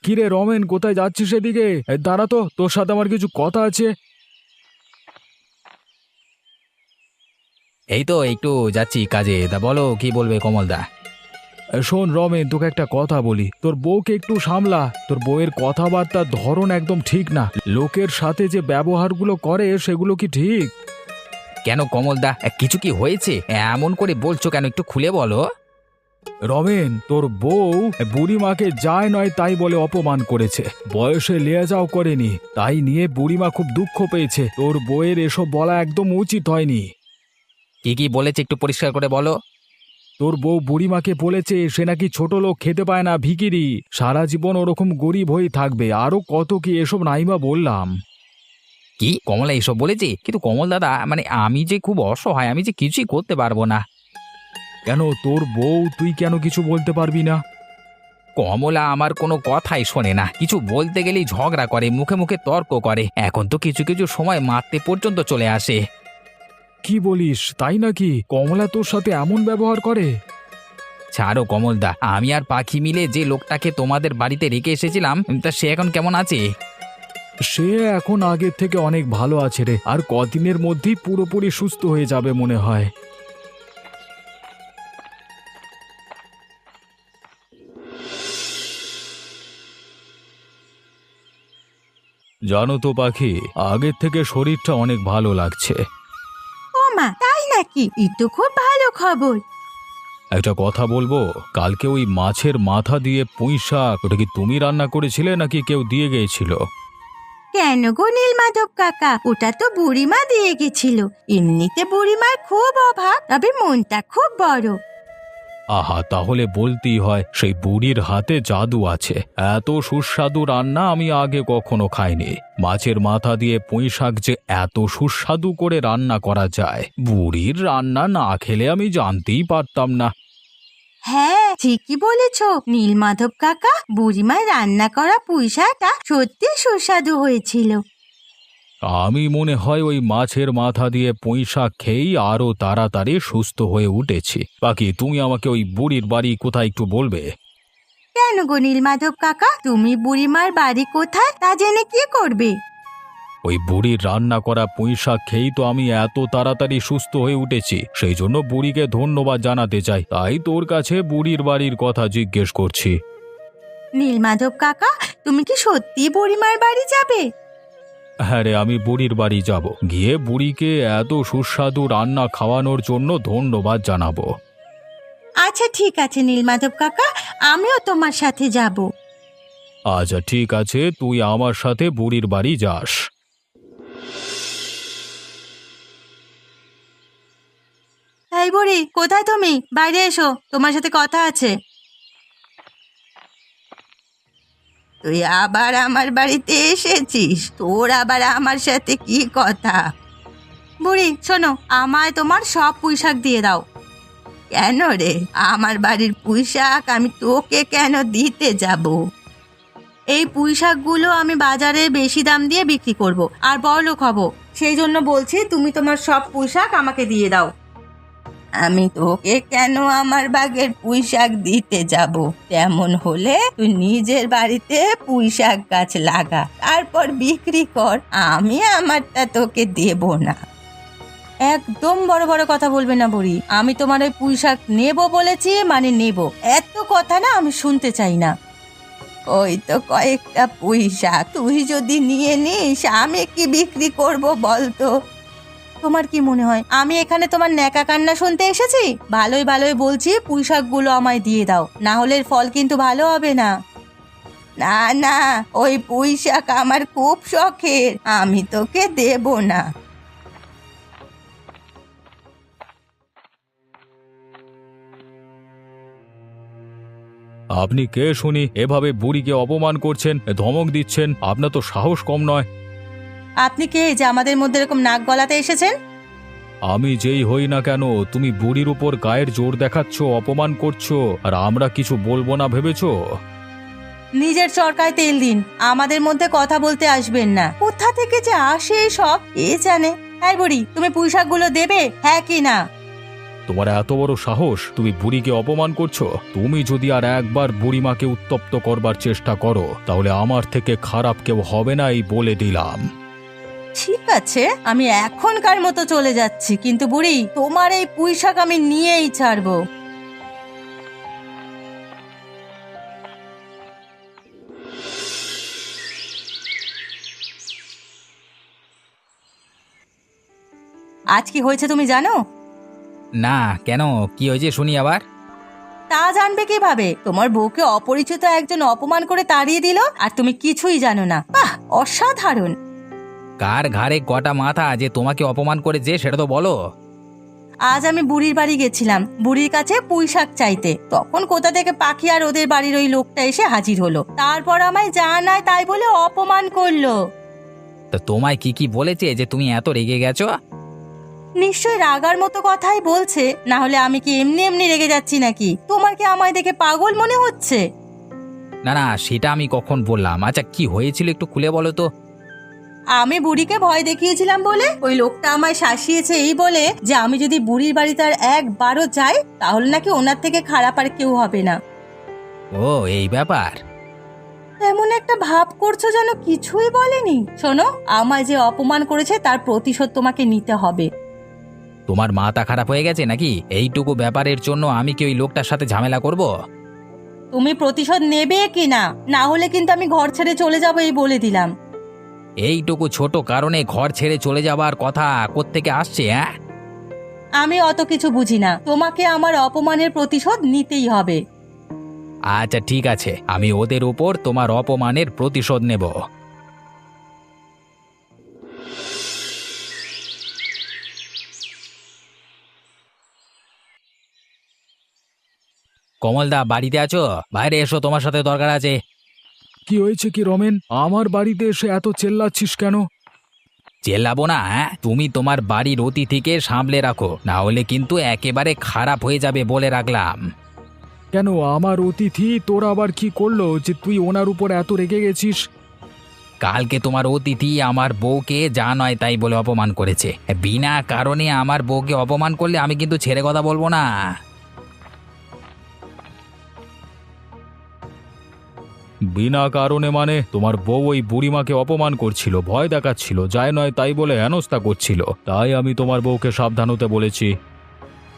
কিরে রমেন, কোথায় যাচ্ছিস সেদিকে? দাঁড়া তো, তোর সাথে আমার কিছু কথা আছে। এই তো একটু যাচ্ছি কাজে। তা বলো, কি বলবে কমলদা? শোন রমেন, তোকে একটা কথা বলি, তোর বউকে একটু সামলা। তোর বউয়ের কথাবার্তার ধরন একদম ঠিক না। লোকের সাথে যে ব্যবহারগুলো করে সেগুলো কি ঠিক? কেন কমলদা, কিছু কি হয়েছে? এমন করে বলছো কেন, একটু খুলে বলো। রমেন, তোর বউ বুড়িমাকে যায় নয় তাই বলে অপমান করেছে। বয়সে লিয়ে যাও করেনি, তাই নিয়ে বুড়িমা খুব দুঃখ পেয়েছে। তোর বউয়ের এসব বলা একদম উচিত হয়নি। কি কি বলেছে একটু পরিষ্কার করে বলো। তোর বউ বুড়িমাকে বলেছে সে নাকি ছোট লোক, খেতে পায় না, ভিখিরি, সারা জীবন ওরকম গরিব হয়ে থাকবে। আরো কত কি এসব নাইবা বললাম। কি কমলা এসব বলেছে? কিন্তু কমল দাদা, মানে আমি যে খুব অসহায়, আমি যে কিছুই করতে পারবো না। কেন তোর বউ, তুই কেন কিছু বলতে পারবি না? কমলা আমার কোনো কথাই শোনে না, কিছু বলতে গেলেই ঝগড়া করে, মুখে মুখে তর্ক করে, এখন তো কিছু কিছু সময় মারতে পর্যন্ত চলে আসে। কি বলিস, তাই নাকি? কমলা তোর সাথে এমন ব্যবহার করে? ছাড়ো কমলদা, আমি আর পাখি মিলে যে লোকটাকে তোমাদের বাড়িতে রেখে এসেছিলাম, তা সে এখন কেমন আছে? সে এখন আগের থেকে অনেক ভালো আছে রে, আর কদিনের মধ্যেই পুরোপুরি সুস্থ হয়ে যাবে মনে হয়। জানো তো পাখি, আগের থেকে শরীরটা অনেক ভালো লাগছে। ও মা, তাই নাকি? এ তো খুব ভালো খবর। একটা কথা বলবো, কালকে ওই মাছের মাথা দিয়ে পুঁই শাক, ওটা কি তুমি রান্না করেছিলে নাকি কেউ দিয়ে গিয়েছিল? কেন গো নীলমাধব কাকা, ওটা তো বুড়িমা দিয়ে গেছিল। এমনিতে বুড়িমার খুব অভাব, তবে মনটা খুব বড়। আহা, তাহলে বলতেই হয় সেই বুড়ির হাতে জাদু আছে। এত সুস্বাদু রান্না আমি আগে কখনো খাইনি। মাছের মাথা দিয়ে পুঁই শাক যে এত সুস্বাদু করে রান্না করা যায়, বুড়ির রান্না না খেলে আমি জানতেই পারতাম না। হ্যাঁ, ঠিকই বলেছ নীলমাধব কাকা, বুড়িমার রান্না করা পুঁইশাকটা সত্যি সুস্বাদু হয়েছিল। আমি মনে হয় ওই মাছের মাথা দিয়ে পুঁই শাক খেয়েই আরো তাড়াতাড়ি সুস্থ হয়ে উঠেছি। বাকি তুমি আমাকে ওই বুড়ির বাড়ি কোথায় একটু বলবে? কেন গো নীলমাধব কাকা, তুমি বুড়িমার বাড়ি কোথায় তা জেনে কি করবে? ওই বুড়ির রান্না করা পুঁই শাক খেয়েই তো আমি এত তাড়াতাড়ি সুস্থ হয়ে উঠেছি। সেই জন্য বুড়িকে ধন্যবাদ জানাতে চাই, তাই তোর কাছে বুড়ির বাড়ির কথা জিজ্ঞেস করছি। নীলমাধব কাকা, তুমি কি সত্যি বুড়িমার বাড়ি যাবে? হ্যাঁ রে, আমি বুড়ির বাড়ি যাব, গিয়ে বুড়িকে এত সুস্বাদু রান্না খাওয়ানোর জন্য ধন্যবাদ জানাবো। আচ্ছা ঠিক আছে নীলমাধব কাকা, আমিও তোমার সাথে যাব। আচ্ছা ঠিক আছে, তুই আমার সাথে বুড়ির বাড়ি যাস। এই বুড়ি, কোথায় তুমি? বাইরে এসো, তোমার সাথে কথা আছে। তুই আবার আমার বাড়িতে এসেছিস? তোর আবার আমার সাথে কি কথা? বুড়ি শোনো, আমায় তোমার সব পুঁইশাক দিয়ে দাও। কেন রে, আমার বাড়ির পুঁইশাক আমি তোকে কেন দিতে যাব? এই পুঁইশাকগুলো আমি বাজারে বেশি দাম দিয়ে বিক্রি করব আর বড়লোক হব, সেই জন্য বলছি তুমি তোমার সব পুঁইশাক আমাকে দিয়ে দাও। আমি তোকে কেন আমার বাগের পুঁইশাক দিতে যাব? তেমন হলে তুই নিজের বাড়িতে পুঁইশাক গাছ লাগা, তারপর বিক্রি কর। আমি আমারটা তোকে দেব না। একদম বড় বড় কথা বলবে না বুড়ি, আমি তোমার ওই পুঁইশাক নেব বলেছি মানে নেব, এত কথা না আমি শুনতে চাই না। ওই তো কয়েকটা পুঁইশাক, তুই যদি নিয়ে নিস আমি কি বিক্রি করব বলতো? তোমার কি মনে হয় আমি এখানে তোমার ন্যাকা কান্না শুনতে এসেছি? ভালোই ভালোই বলছি পুঁইশাকগুলো আমায় দিয়ে দাও, না হলে এর ফল কিন্তু ভালো হবে না। না না, ওই পুঁইশাক আমার খুব শখের, আমি তোকে দেব না। আপনি কে শুনি এভাবে বুড়িকে অপমান করছেন, ধমক দিচ্ছেন? আপনার তো সাহস কম নয়। আপনি কে যে আমাদের মধ্যে এরকম নাক গলাতে এসেছেন? আমি যেই হই না কেন, তুমি বুড়ির উপর গায়ের জোর দেখাচ্ছ, অপমান করছো, আর আমরা কিছু বলবো না ভেবেছো? নিজের চরকায় তেল দিন, আমাদের মধ্যে কথা বলতে আসবেন না। কোথা থেকে যে আসে সব এ জানে। এই বুড়ি, তুমি পুঁইশাকগুলো দেবে, হ্যাঁ কি না? তোমার এত বড় সাহস, তুমি বুড়িকে অপমান করছো? তুমি যদি আর একবার বুড়িমাকে উত্তপ্ত করবার চেষ্টা করো তাহলে আমার থেকে খারাপ কেউ হবে না, এই বলে দিলাম। ঠিক আছে, আমি এখনকার মতো চলে যাচ্ছি, কিন্তু বুড়ি তোমার এই পুঁইশাক আমি নিয়েই ছাড়বো। আজ কি হয়েছে তুমি জানো? না, কেন? কি হয়েছে শুনি আবার। তা জানবে কিভাবে? তোমার বউকে অপরিচিত একজন অপমান করে তাড়িয়ে দিল, আর তুমি কিছুই জানো না। বাহ, অসাধারণ! কার ঘাড়ে কটা মাথা যে তোমাকে অপমান করেছে সেটা তো বলো। আজ আমি বুড়ির বাড়ি গেছিলাম বুড়ির কাছে পুঁইশাক চাইতে, তখন কোথা থেকে পাখি আর ওদের বাড়ির ওই লোকটা এসে হাজির হলো। তারপর আমায় জানায় তাই বলে অপমান করলো। তা তোমায় কি কি বলেছে যে তুমি এত রেগে গেছো? নিশ্চয়ই রাগার মতো কথাই বলছে, না হলে আমি কি এমনি এমনি রেগে যাচ্ছি নাকি? তোমার কি আমায় দেখে পাগল মনে হচ্ছে? না না, সেটা আমি কখন বললাম? আচ্ছা, কি হয়েছিল একটু খুলে বলো তো। আমি বুড়িকে ভয় দেখিয়েছিলাম বলে ওই লোকটা আমায় শাসিয়েছে, এই বলে যে আমি যদি বুড়ির বাড়িতে আর একবারও যাই তাহলে নাকি ওনার থেকে খারাপ আর কেউ হবে না। ও, এই ব্যাপার। এমন একটা ভাব করছো যেন কিছুই বলেনি। শোনো, আমায় যে অপমান করেছে তার প্রতিশোধ তোমাকে নিতে হবে। তোমার মাথা খারাপ হয়ে গেছে নাকি? এইটুকু ব্যাপারের জন্য আমি কি ওই লোকটার সাথে ঝামেলা করব? তুমি প্রতিশোধ নেবে কি না? না হলে কিন্তু আমি ঘর ছেড়ে চলে যাবো, এই বলে দিলাম। এইটুকু ছোট কারণে ঘর ছেড়ে চলে যাবার কথা কোত্থেকে আসছে? হ্যাঁ, আমি অত কিছু বুঝি না, তোমাকে আমার অপমানের প্রতিশোধ নিতেই হবে। আচ্ছা ঠিক আছে, আমি ওদের উপর তোমার অপমানের প্রতিশোধ নেব। কমলদা, বাড়িতে আছো? বাইরে এসো, তোমার সাথে দরকার আছে। কি হয়েছে কি রমেন? আমার বাড়িতে এসে এত চেল্লাচ্ছিস কেন? চেল্লাবো না? হ্যাঁ, তুমি তোমার বাড়ির অতিথিকে সামলে রাখো, না হলে কিন্তু একেবারে খারাপ হয়ে যাবে বলে রাখলাম। কেন, আমার অতিথি তোর আবার কি করলো যে তুই ওনার উপর এত রেগে গেছিস? কালকে তোমার অতিথি আমার বউকে যা নয় তাই বলে অপমান করেছে। বিনা কারণে আমার বউকে অপমান করলে আমি কিন্তু ছেড়ে কথা বলবো না। বিনা কারণে মানে? তোমার বউ ওই বুড়িমাকে অপমান করছিল, ভয় দেখাচ্ছিল, যায় নয় তাই বলে হেনস্থা করছিল, তাই আমি তোমার বউকে সাবধান হতে বলেছি।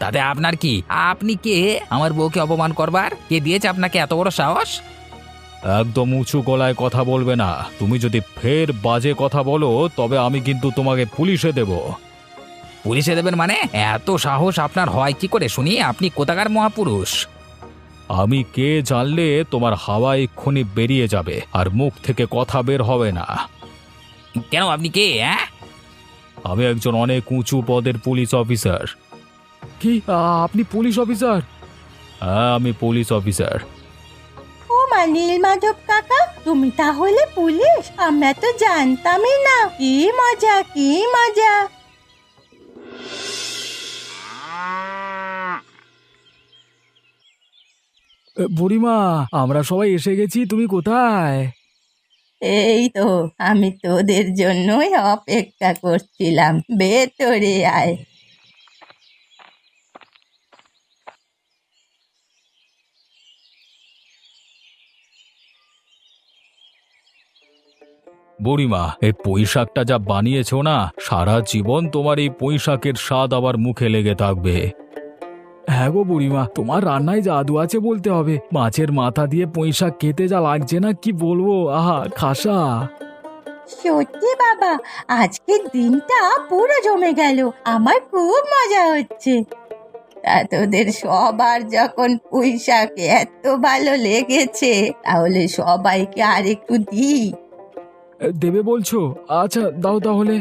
তাতে আপনার কি? আপনি কে আমার বউকে অপমান করবার? কে দিয়েছে আপনাকে এত বড় সাহস? একদম উঁচু গলায় কথা বলবে না। তুমি যদি ফের বাজে কথা বলো তবে আমি কিন্তু তোমাকে পুলিশে দেব। পুলিশে দেবেন মানে? এত সাহস আপনার হয় কি করে শুনি? আপনি কোথাকার মহাপুরুষ? আমি কে জানলে তোমার হাওয়া এক্ষুনি বেরিয়ে যাবে আর মুখ থেকে কথা বের হবে না। কেন, আপনি কে? হ্যাঁ, আমি একজন অনেক উঁচু পদের পুলিশ অফিসার। কি, আপনি পুলিশ অফিসার? হ্যাঁ, আমি পুলিশ অফিসার। ও মা, নীলমাধব কাকা, তুমি তাহলে পুলিশ? আমরা তো জানতামই না। কি মজা, কি মজা! বুড়িমা, আমরা সবাই এসে গেছি, তুমি কোথায়? এই তো, আমি তোদের জন্যই অপেক্ষা করছিলাম। ভেতরে আয়। বুড়িমা, এই পুঁইশাকটা যা বানিয়েছো না, সারা জীবন তোমার এই পুঁইশাকের স্বাদ আবার মুখে লেগে থাকবে। হ্যাঁ গো বুড়িমা, তোমার রান্নায় জাদু আছে বলতে হবে। মাছের মাথা দিয়ে পুঁইশাক খেতে যা লাগছে না, কি বলবো, আহা খাসা। সত্যি বাবা, আজকের দিনটা পুরো জমে গেল। আমার খুব মজা হচ্ছে। তা তোদের সবার যখন পুঁইশাক এত ভালো লেগেছে, তাহলে সবাইকে আর একটু দিই। দেবে বলছো? আচ্ছা দাও তাহলে।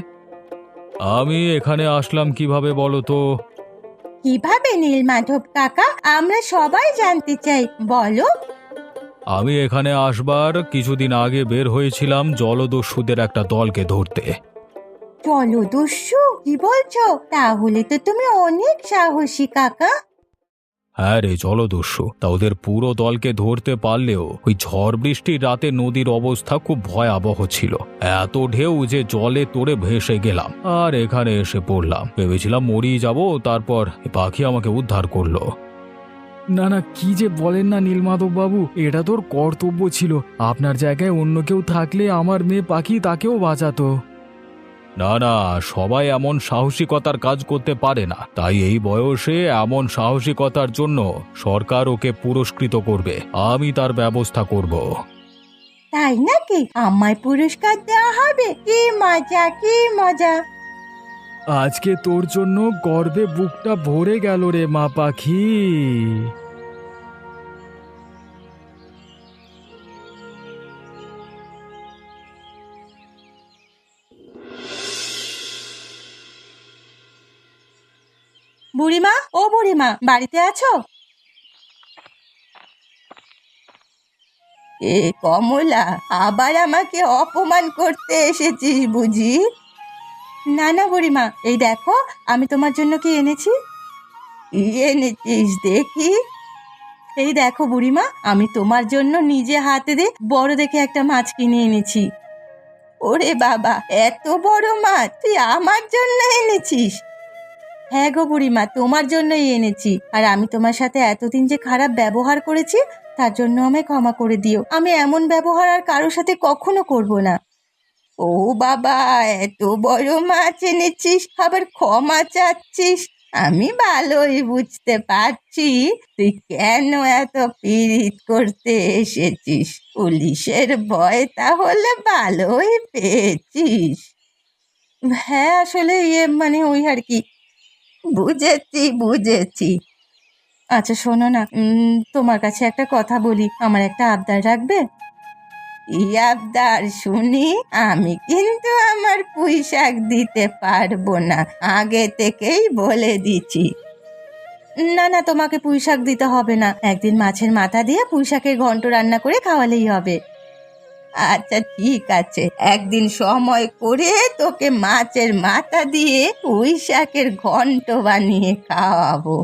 আমি এখানে আসলাম কিভাবে বলো তো? কিভাবে নীলমাধব কাকা? আমরা সবাই জানতে চাই, বলো। আমি এখানে আসবার কিছুদিন আগে বের হয়েছিলাম জলদস্যুদের একটা দলকে ধরতে। জলদস্যু? কি বলছো? তাহলে তো তুমি অনেক সাহসী কাকা। হ্যাঁ রে জলদস্যু, তা ওদের পুরো দলকে ধরতে পারলেও ওই ঝড় বৃষ্টির রাতে নদীর অবস্থা খুব ভয়াবহ ছিল। এত ঢেউ যে জলে তোড়ে ভেসে গেলাম আর এখানে এসে পড়লাম। ভেবেছিলাম মরিয়ে যাব, তারপর এ পাখি আমাকে উদ্ধার করলো। না না, কি যে বলেন না নীলমাধব বাবু, এটা তোর কর্তব্য ছিল। আপনার জায়গায় অন্য কেউ থাকলে আমার মেয়ে পাখি তাকেও বাঁচাতো। না না, সবাই এমন সাহসিকতার কাজ করতে পারে না, তাই এই বয়সে এমন সাহসিকতার জন্য সরকার ওকে পুরস্কৃত করবে। আমি তার ব্যবস্থা করব। তাই নাকি? আমায় পুরস্কার দেওয়া হবে? কি মজা, কি মজা! আজকে তোর জন্য গর্বে বুকটা ভরে গেল রে মা পাখি। বুড়িমা, ও বুড়িমা, বাড়িতে আছো? এ কমলা, আবার আমাকে অপমান করতে এসেছিস বুঝি? না না বুড়িমা, এই দেখো আমি তোমার জন্য কি এনেছি। কি এনেছিস দেখি? এই দেখো বুড়িমা, আমি তোমার জন্য নিজে হাতে দিয়ে বড় দেখে একটা মাছ কিনে এনেছি। ওরে বাবা, এত বড় মাছ তুই আমার জন্য এনেছিস? হ্যাঁ গো বুড়িমা, তোমার জন্যই এনেছি। আর আমি তোমার সাথে এতদিন যে খারাপ ব্যবহার করেছি তার জন্য আমায় ক্ষমা করে দিও। আমি এমন ব্যবহার আর কারোর সাথে কখনো করব না। ও বাবা, এত বড় মাছ এনেছিস, আবার ক্ষমা চাচ্ছিস? আমি ভালোই বুঝতে পারছি তুই কেন এত পীড়িত করতে এসেছিস। পুলিশের ভয় তাহলে ভালোই পেয়েছিস। হ্যাঁ আসলে মানে ওই আর কি। বুঝেছি বুঝেছি। আচ্ছা শোনো না, তোমার কাছে একটা কথা বলি, আমার একটা আবদার রাখবে? কি আবদার শুনি? আমি কিন্তু আমার পুঁইশাক দিতে পারবো না, আগে থেকেই বলে দিচ্ছি। না না, তোমাকে পুঁইশাক দিতে হবে না, একদিন মাছের মাথা দিয়ে পুঁইশাকের ঘন্ট রান্না করে খাওয়ালেই হবে। আচ্ছা ঠিক আছে, একদিন সময় করে তোকে মাছের মাথা দিয়ে পুঁইশাকের ঘন্ট বানিয়ে খাওয়াবো।